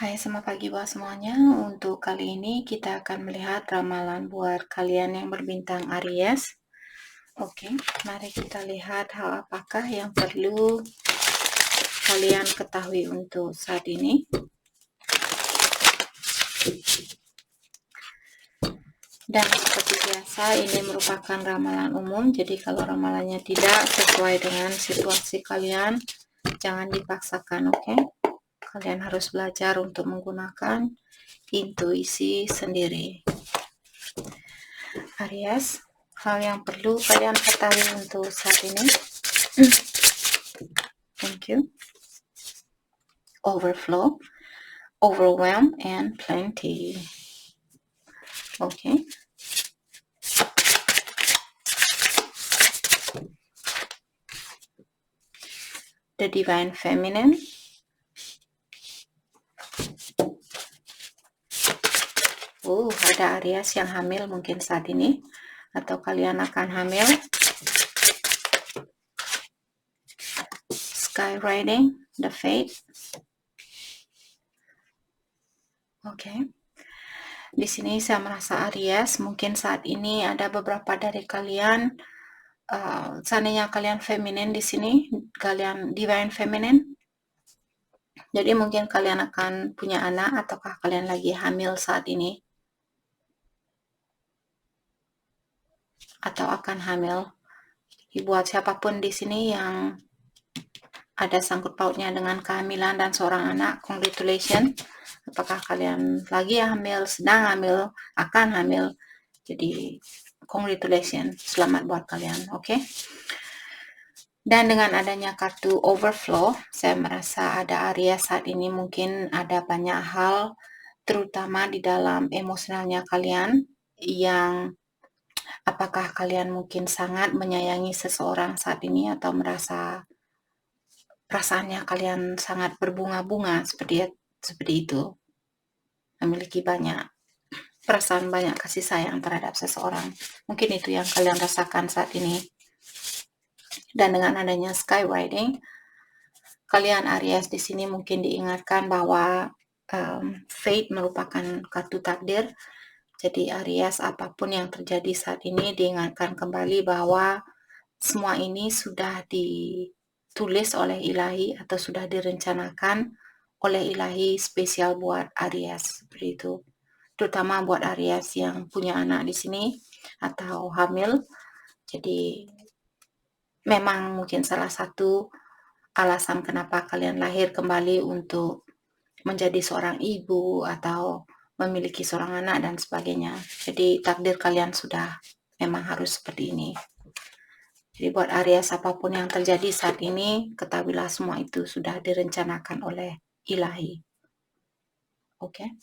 Hai, selamat pagi buat semuanya. Untuk kali ini kita akan melihat ramalan buat kalian yang berbintang Aries. Oke, mari kita lihat hal apakah yang perlu kalian ketahui untuk saat ini. Dan seperti biasa, ini merupakan ramalan umum. Jadi kalau ramalannya tidak sesuai dengan situasi kalian, jangan dipaksakan, oke? Kalian harus belajar untuk menggunakan intuisi sendiri. Aries, hal yang perlu kalian ketahui untuk saat ini. Thank you. Overflow, overwhelm, and plenty. Okay. The divine feminine. Ada Aries yang hamil mungkin saat ini, atau kalian akan hamil. Skywriting, the fate. Oke. Di sini saya merasa Aries, mungkin saat ini ada beberapa dari kalian, seandainya kalian feminin di sini, kalian divine feminine. Jadi mungkin kalian akan punya anak, ataukah kalian lagi hamil saat ini, atau akan hamil. Buat siapapun di sini yang ada sangkut pautnya dengan kehamilan dan seorang anak, congratulations. Apakah kalian lagi hamil, sedang hamil, akan hamil. Jadi congratulations, selamat buat kalian, oke? Dan dengan adanya kartu overflow, saya merasa ada Aries saat ini mungkin ada banyak hal, terutama di dalam emosionalnya kalian, yang apakah kalian mungkin sangat menyayangi seseorang saat ini, atau merasa perasaannya kalian sangat berbunga-bunga seperti itu, memiliki banyak perasaan, banyak kasih sayang terhadap seseorang. Mungkin itu yang kalian rasakan saat ini. Dan dengan adanya skywriting, kalian Aries di sini mungkin diingatkan bahwa fate merupakan kartu takdir. Jadi Aries, apapun yang terjadi saat ini, diingatkan kembali bahwa semua ini sudah ditulis oleh ilahi atau sudah direncanakan oleh ilahi spesial buat Aries, seperti itu. Terutama buat Aries yang punya anak di sini atau hamil. Jadi memang mungkin salah satu alasan kenapa kalian lahir kembali untuk menjadi seorang ibu atau memiliki seorang anak dan sebagainya. Jadi takdir kalian sudah memang harus seperti ini. Jadi buat Aries, apapun yang terjadi saat ini, ketahuilah semua itu sudah direncanakan oleh ilahi. Oke.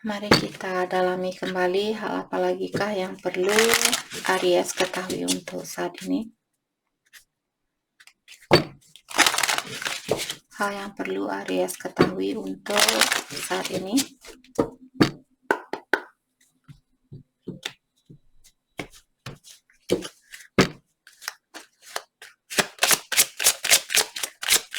Mari kita dalami kembali hal apa lagikah yang perlu Aries ketahui untuk saat ini. Hal yang perlu Aries ketahui untuk saat ini.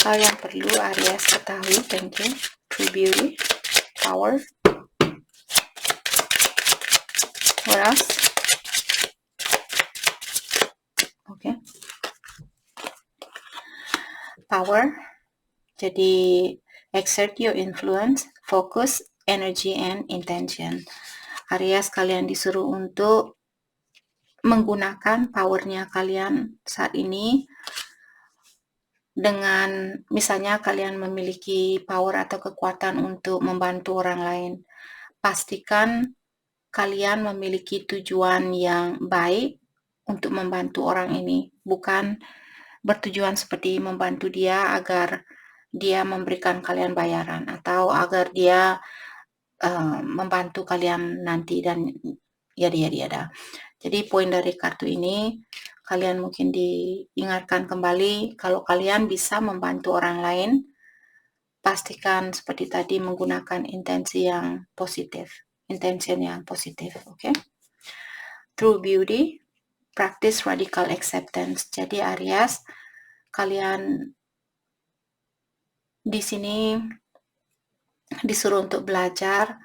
Hal yang perlu Aries ketahui, thank you. True beauty, power. What else? Okay. Power. Jadi exert your influence, focus, energy, and intention. Aries, kalian disuruh untuk menggunakan powernya kalian saat ini dengan misalnya kalian memiliki power atau kekuatan untuk membantu orang lain. Pastikan kalian memiliki tujuan yang baik untuk membantu orang ini, bukan bertujuan seperti membantu dia agar dia memberikan kalian bayaran atau agar dia membantu kalian nanti dan yada. Jadi poin dari kartu ini, kalian mungkin diingatkan kembali kalau kalian bisa membantu orang lain, pastikan seperti tadi menggunakan intention yang positif, oke? True beauty, practice radical acceptance. Jadi Aries, kalian di sini disuruh untuk belajar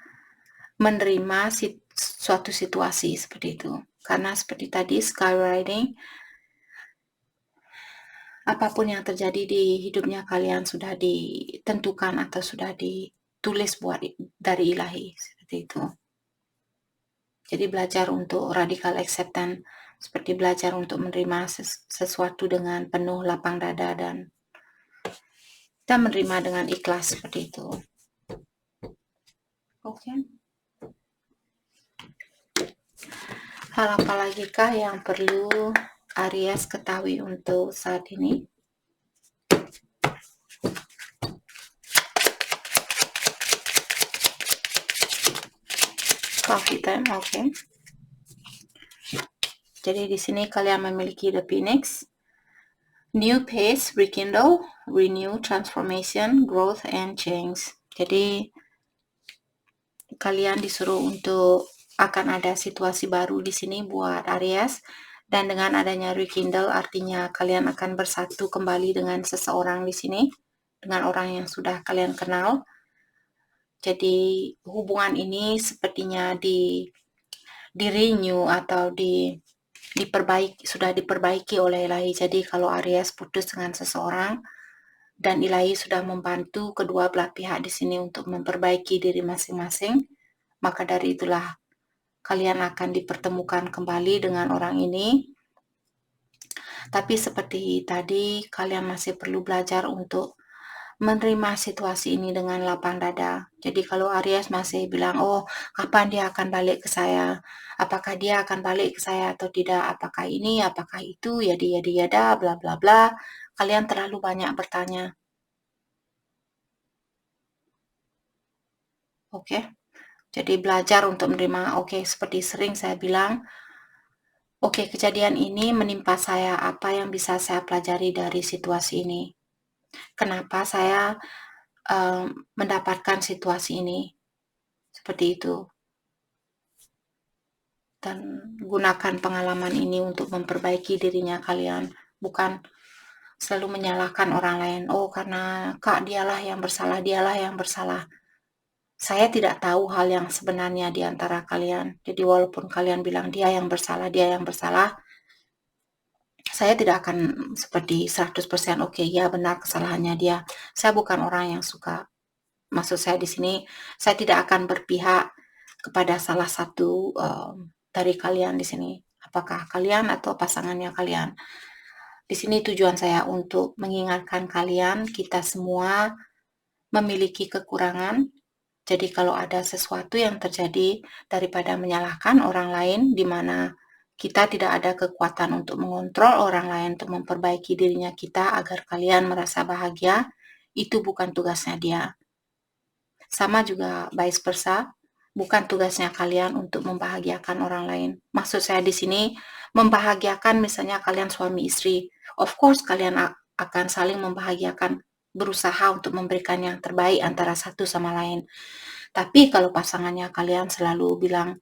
menerima suatu situasi seperti itu. Karena seperti tadi skywriting, apapun yang terjadi di hidupnya kalian sudah ditentukan atau sudah ditulis dari ilahi, seperti itu. Jadi belajar untuk radical acceptance, seperti belajar untuk menerima sesuatu dengan penuh lapang dada dan kita menerima dengan ikhlas, seperti itu. Oke. Hal apa lagi kah yang perlu Aries ketahui untuk saat ini? Coffee time, oke. Jadi di sini kalian memiliki the Phoenix, new pace, rekindle, renew, transformation, growth, and change. Jadi kalian disuruh untuk akan ada situasi baru di sini buat Aries, dan dengan adanya rekindle artinya kalian akan bersatu kembali dengan seseorang di sini, dengan orang yang sudah kalian kenal. Jadi hubungan ini sepertinya di-renew atau sudah diperbaiki oleh ilahi. Jadi kalau Aries putus dengan seseorang dan ilahi sudah membantu kedua belah pihak di sini untuk memperbaiki diri masing-masing, maka dari itulah kalian akan dipertemukan kembali dengan orang ini. Tapi seperti tadi, kalian masih perlu belajar untuk menerima situasi ini dengan lapang dada. Jadi kalau Aries masih bilang, oh kapan dia akan balik ke saya, apakah dia akan balik ke saya atau tidak, apakah ini, apakah itu, yada bla bla bla, kalian terlalu banyak bertanya. Oke, jadi belajar untuk menerima. Oke, seperti sering saya bilang, oke, kejadian ini menimpa saya, apa yang bisa saya pelajari dari situasi ini, kenapa saya mendapatkan situasi ini, seperti itu. Dan gunakan pengalaman ini untuk memperbaiki dirinya kalian, bukan selalu menyalahkan orang lain. Oh, karena Kak dialah yang bersalah, dialah yang bersalah. Saya tidak tahu hal yang sebenarnya di antara kalian. Jadi walaupun kalian bilang dia yang bersalah, saya tidak akan seperti 100% oke, ya benar kesalahannya dia. Saya bukan orang yang suka, maksud saya di sini, saya tidak akan berpihak kepada salah satu dari kalian di sini, apakah kalian atau pasangannya kalian. Di sini tujuan saya untuk mengingatkan kalian, kita semua memiliki kekurangan. Jadi kalau ada sesuatu yang terjadi, daripada menyalahkan orang lain, di mana kita tidak ada kekuatan untuk mengontrol orang lain, untuk memperbaiki dirinya kita agar kalian merasa bahagia, itu bukan tugasnya dia. Sama juga vice versa, bukan tugasnya kalian untuk membahagiakan orang lain. Maksud saya di sini, membahagiakan misalnya kalian suami istri. Of course kalian akan saling membahagiakan, berusaha untuk memberikan yang terbaik antara satu sama lain. Tapi kalau pasangannya kalian selalu bilang,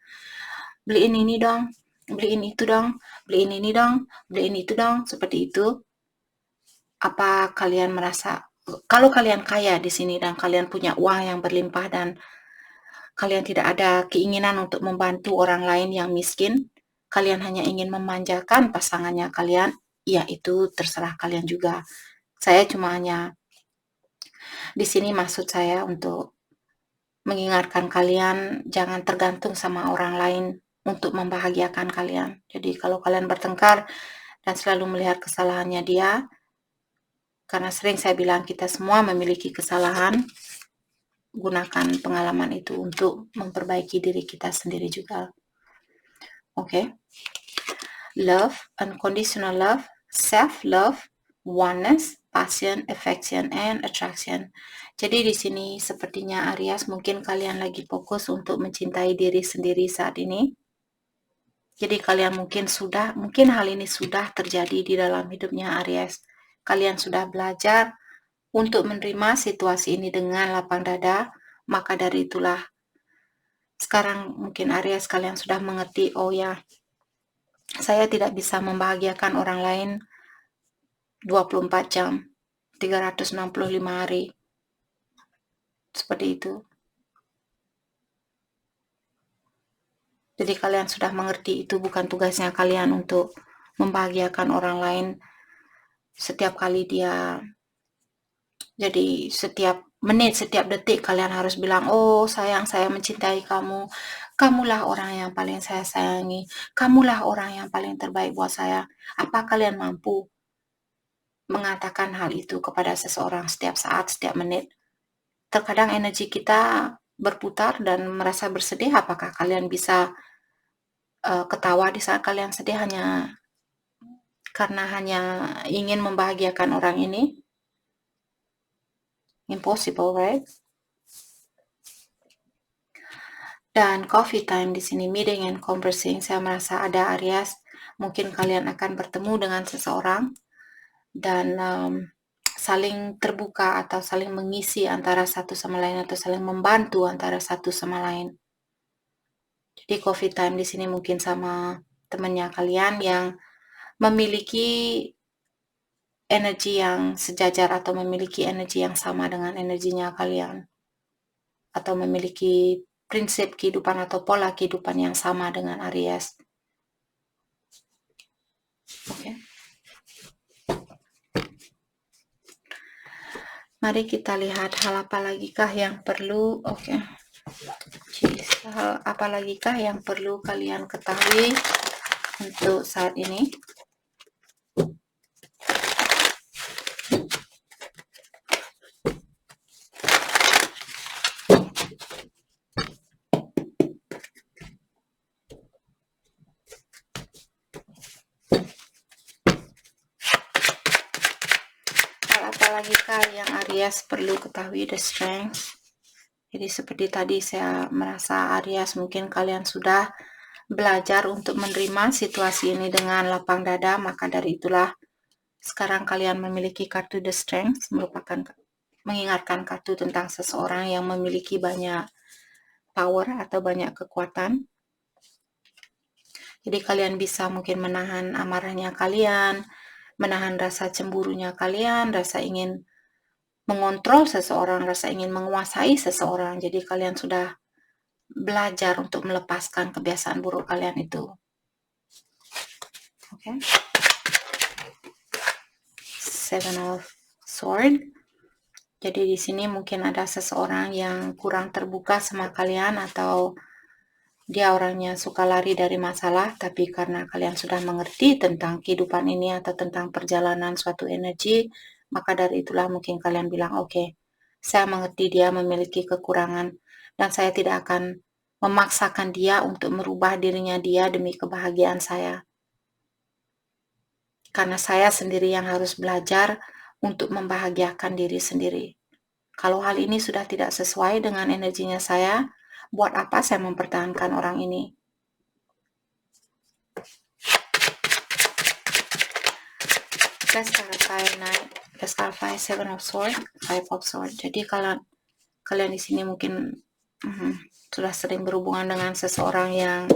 beliin ini dong, beliin itu dong, beliin ini dong, beliin itu dong, seperti itu, apa kalian merasa, kalau kalian kaya di sini dan kalian punya uang yang berlimpah dan kalian tidak ada keinginan untuk membantu orang lain yang miskin, kalian hanya ingin memanjakan pasangannya kalian, ya itu terserah kalian juga. Saya cuma hanya di sini maksud saya untuk mengingatkan kalian jangan tergantung sama orang lain untuk membahagiakan kalian. Jadi kalau kalian bertengkar dan selalu melihat kesalahannya dia, karena sering saya bilang kita semua memiliki kesalahan, gunakan pengalaman itu untuk memperbaiki diri kita sendiri juga. Oke. Love, unconditional love, self-love, oneness, passion, affection, and attraction. Jadi di sini sepertinya Aries mungkin kalian lagi fokus untuk mencintai diri sendiri saat ini. Jadi kalian mungkin hal ini sudah terjadi di dalam hidupnya Aries. Kalian sudah belajar untuk menerima situasi ini dengan lapang dada, maka dari itulah sekarang mungkin Aries kalian sudah mengerti, oh ya, saya tidak bisa membahagiakan orang lain 24 jam, 365 hari. Seperti itu. Jadi kalian sudah mengerti itu bukan tugasnya kalian untuk membahagiakan orang lain setiap kali dia. Jadi setiap menit, setiap detik kalian harus bilang, oh sayang, saya mencintai kamu. Kamulah orang yang paling saya sayangi. Kamulah orang yang paling terbaik buat saya. Apa kalian mampu mengatakan hal itu kepada seseorang setiap saat, setiap menit? Terkadang energi kita berputar dan merasa bersedih. Apakah kalian bisa ketawa di saat kalian sedih karena hanya ingin membahagiakan orang ini? Impossible, right? Dan coffee time di sini, meeting and conversing, saya merasa ada Aries, mungkin kalian akan bertemu dengan seseorang dan saling terbuka atau saling mengisi antara satu sama lain atau saling membantu antara satu sama lain. Jadi coffee time di sini mungkin sama temannya kalian yang memiliki energi yang sejajar atau memiliki energi yang sama dengan energinya kalian, atau memiliki prinsip kehidupan atau pola kehidupan yang sama dengan Aries. Oke. Mari kita lihat hal apa lagi kah yang perlu, hal apa lagi kah yang perlu kalian ketahui untuk saat ini. Hal apa lagi kah yang Aries perlu ketahui, the strength. Jadi seperti tadi saya merasa Aries mungkin kalian sudah belajar untuk menerima situasi ini dengan lapang dada, maka dari itulah sekarang kalian memiliki kartu the strength, merupakan mengingatkan kartu tentang seseorang yang memiliki banyak power atau banyak kekuatan. Jadi kalian bisa mungkin menahan amarahnya kalian, menahan rasa cemburunya kalian, rasa ingin mengontrol seseorang, rasa ingin menguasai seseorang. Jadi kalian sudah belajar untuk melepaskan kebiasaan buruk kalian itu. Oke. Seven of Swords. Jadi di sini mungkin ada seseorang yang kurang terbuka sama kalian atau dia orangnya suka lari dari masalah, tapi karena kalian sudah mengerti tentang kehidupan ini atau tentang perjalanan suatu energi, maka dari itulah mungkin kalian bilang, oke, saya mengerti dia memiliki kekurangan dan saya tidak akan memaksakan dia untuk merubah dirinya dia demi kebahagiaan saya. Karena saya sendiri yang harus belajar untuk membahagiakan diri sendiri. Kalau hal ini sudah tidak sesuai dengan energinya saya, buat apa saya mempertahankan orang ini? Let's clarify Seven of Swords, Five of Swords. Jadi kalian di sini mungkin sudah sering berhubungan dengan seseorang yang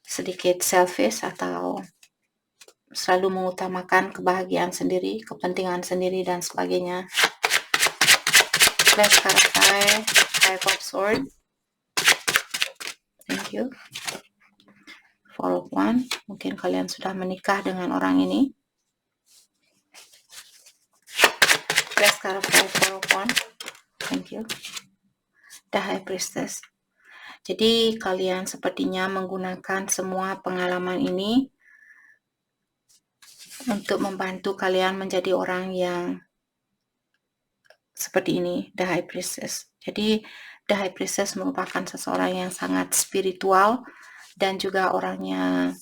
sedikit selfish atau selalu mengutamakan kebahagiaan sendiri, kepentingan sendiri dan sebagainya. Let's clarify Five of Swords. Thank you. Four of Wands. Mungkin kalian sudah menikah dengan orang ini. Let's clarify Four of Wands. Thank you. The High Priestess. Jadi kalian sepertinya menggunakan semua pengalaman ini untuk membantu kalian menjadi orang yang seperti ini, The High Priestess. Jadi The High Priestess merupakan seseorang yang sangat spiritual dan juga orangnya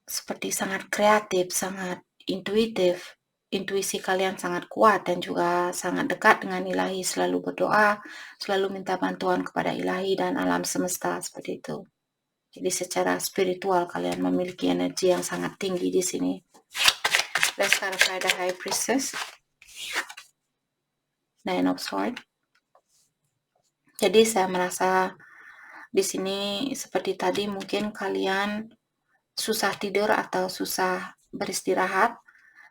seperti sangat kreatif, sangat intuitif. Intuisi kalian sangat kuat dan juga sangat dekat dengan ilahi, selalu berdoa, selalu minta bantuan kepada ilahi dan alam semesta seperti itu. Jadi secara spiritual kalian memiliki energi yang sangat tinggi di sini. Let's clarify the High Priestess. Nine of Swords. Jadi saya merasa di sini seperti tadi mungkin kalian susah tidur atau susah beristirahat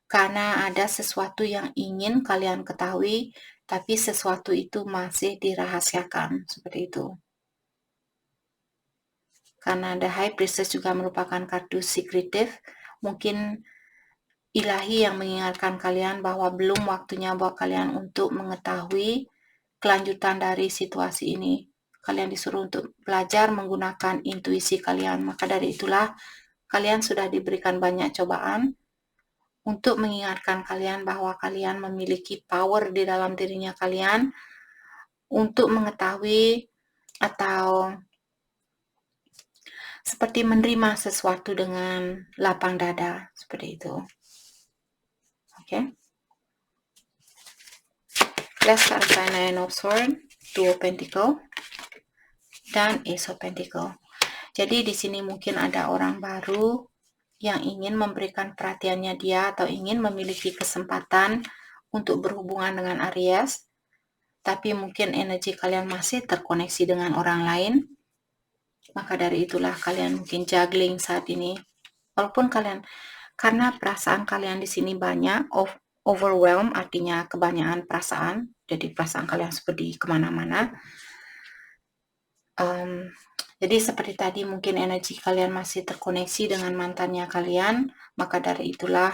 karena ada sesuatu yang ingin kalian ketahui tapi sesuatu itu masih dirahasiakan, seperti itu. Karena The High Priestess juga merupakan kartu sekretif, mungkin ilahi yang mengingatkan kalian bahwa belum waktunya buat kalian untuk mengetahui kelanjutan dari situasi ini. Kalian disuruh untuk belajar menggunakan intuisi kalian. Maka dari itulah kalian sudah diberikan banyak cobaan untuk mengingatkan kalian bahwa kalian memiliki power di dalam dirinya kalian untuk mengetahui atau seperti menerima sesuatu dengan lapang dada, seperti itu. Okay. Let's clarify Nine of Swords, Two of Pentacles, dan Ace of Pentacles. Jadi di sini mungkin ada orang baru yang ingin memberikan perhatiannya dia atau ingin memiliki kesempatan untuk berhubungan dengan Aries, tapi mungkin energi kalian masih terkoneksi dengan orang lain. Maka dari itulah kalian mungkin juggling saat ini. Walaupun kalian, karena perasaan kalian di sini banyak, overwhelm artinya kebanyakan perasaan, jadi perasaan kalian seperti kemana-mana. Jadi seperti tadi mungkin energi kalian masih terkoneksi dengan mantannya kalian, maka dari itulah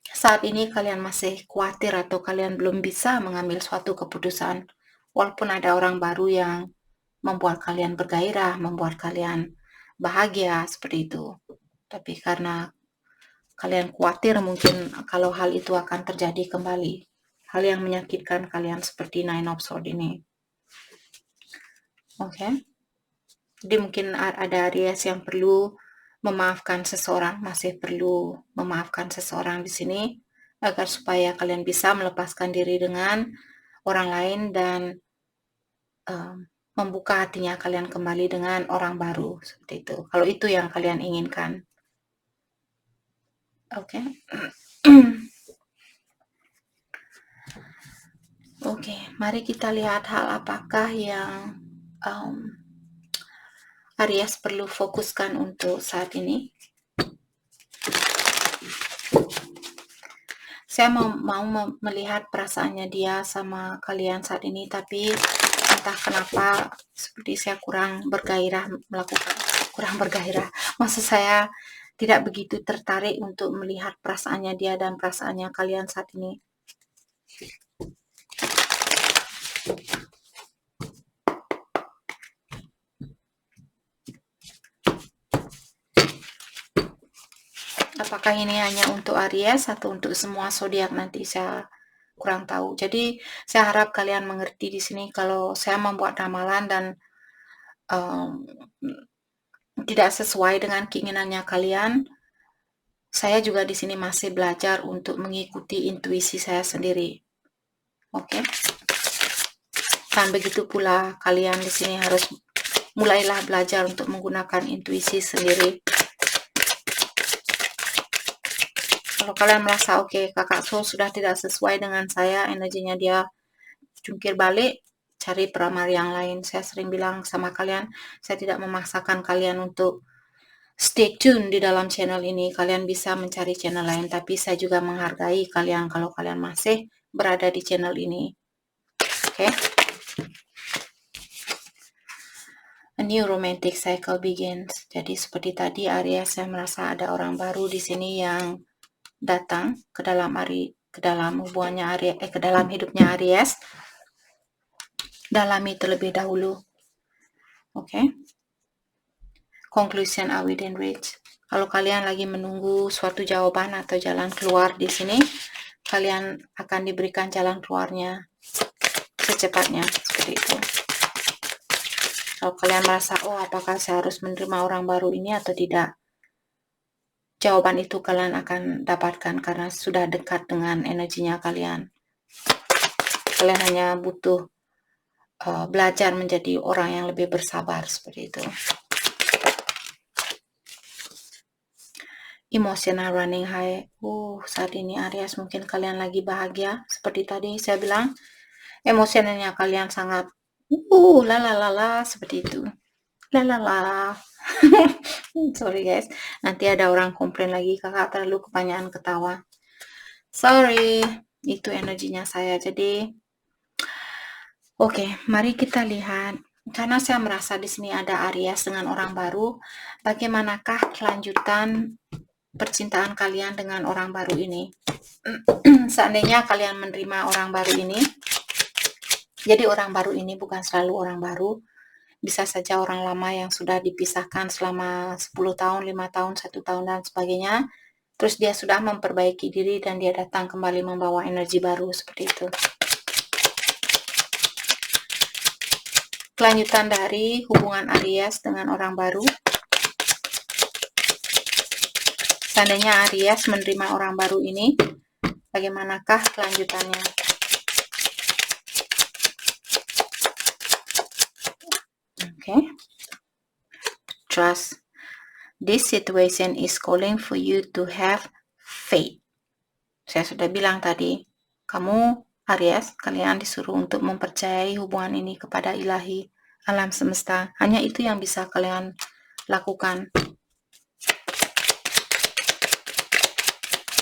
saat ini kalian masih khawatir atau kalian belum bisa mengambil suatu keputusan, walaupun ada orang baru yang membuat kalian bergairah, membuat kalian bahagia seperti itu. Tapi karena kalian khawatir mungkin kalau hal itu akan terjadi kembali, hal yang menyakitkan kalian seperti Nine of Swords ini. Oke. Jadi mungkin ada Aries yang perlu memaafkan seseorang, masih perlu memaafkan seseorang di sini agar supaya kalian bisa melepaskan diri dengan orang lain dan membuka hatinya kalian kembali dengan orang baru, seperti itu. Kalau itu yang kalian inginkan. Oke. Oke, mari kita lihat hal apakah yang Aries perlu fokuskan untuk saat ini. Saya mau melihat perasaannya dia sama kalian saat ini, tapi entah kenapa seperti saya kurang bergairah. Maksud saya tidak begitu tertarik untuk melihat perasaannya dia dan perasaannya kalian saat ini. Apakah ini hanya untuk Aries atau untuk semua zodiak, nanti saya kurang tahu. Jadi saya harap kalian mengerti di sini kalau saya membuat ramalan dan tidak sesuai dengan keinginannya kalian. Saya juga di sini masih belajar untuk mengikuti intuisi saya sendiri. Oke. Dan begitu pula kalian di sini harus mulailah belajar untuk menggunakan intuisi sendiri. Kalau kalian merasa oke, kakak Sol sudah tidak sesuai dengan saya, energinya dia jungkir balik, cari peramal yang lain. Saya sering bilang sama kalian, saya tidak memaksakan kalian untuk stay tune di dalam channel ini. Kalian bisa mencari channel lain, tapi saya juga menghargai kalian kalau kalian masih berada di channel ini. Oke. A new romantic cycle begins. Jadi seperti tadi Aries, saya merasa ada orang baru di sini yang datang ke dalam hubungannya Aries, ke dalam hidupnya Aries. Dalami terlebih dahulu. Oke. Conclusion are within reach. Kalau kalian lagi menunggu suatu jawaban atau jalan keluar di sini, kalian akan diberikan jalan keluarnya secepatnya, seperti itu. Kalau kalian merasa, oh apakah saya harus menerima orang baru ini atau tidak? Jawaban itu kalian akan dapatkan karena sudah dekat dengan energinya kalian. Kalian hanya butuh belajar menjadi orang yang lebih bersabar, seperti itu. Emotional running high. Saat ini Aries mungkin kalian lagi bahagia. Seperti tadi saya bilang, emosionalnya kalian sangat lalala, seperti itu. Lalala. Sorry guys, nanti ada orang komplain lagi kakak terlalu kebanyakan ketawa. Sorry. Itu energinya saya. Jadi oke, mari kita lihat. Karena saya merasa di sini ada Aries dengan orang baru, bagaimanakah kelanjutan percintaan kalian dengan orang baru ini? Seandainya kalian menerima orang baru ini, jadi orang baru ini bukan selalu orang baru, bisa saja orang lama yang sudah dipisahkan selama 10 tahun, 5 tahun, 1 tahun, dan sebagainya. Terus dia sudah memperbaiki diri dan dia datang kembali membawa energi baru seperti itu. Kelanjutan dari hubungan Aries dengan orang baru. Seandainya Aries menerima orang baru ini, bagaimanakah kelanjutannya? Okay. Trust. This situation is calling for you to have faith. Saya sudah bilang tadi, kamu Aries, kalian disuruh untuk mempercayai hubungan ini kepada ilahi, alam semesta. Hanya itu yang bisa kalian lakukan.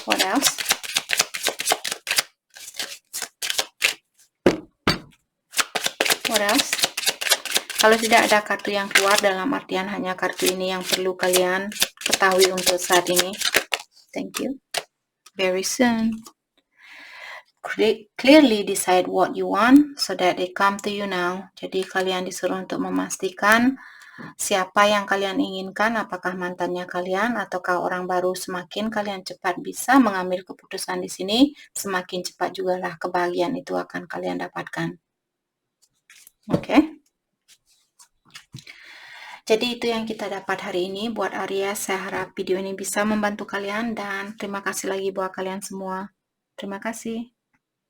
What else? What else? Kalau tidak ada kartu yang keluar, dalam artian hanya kartu ini yang perlu kalian ketahui untuk saat ini. Thank you. Very soon. Clearly decide what you want so that they come to you now. Jadi kalian disuruh untuk memastikan siapa yang kalian inginkan, apakah mantannya kalian ataukah orang baru. Semakin kalian cepat bisa mengambil keputusan di sini, semakin cepat jugalah kebahagiaan itu akan kalian dapatkan. Oke. Jadi itu yang kita dapat hari ini buat Aries. Saya harap video ini bisa membantu kalian dan terima kasih lagi buat kalian semua. Terima kasih.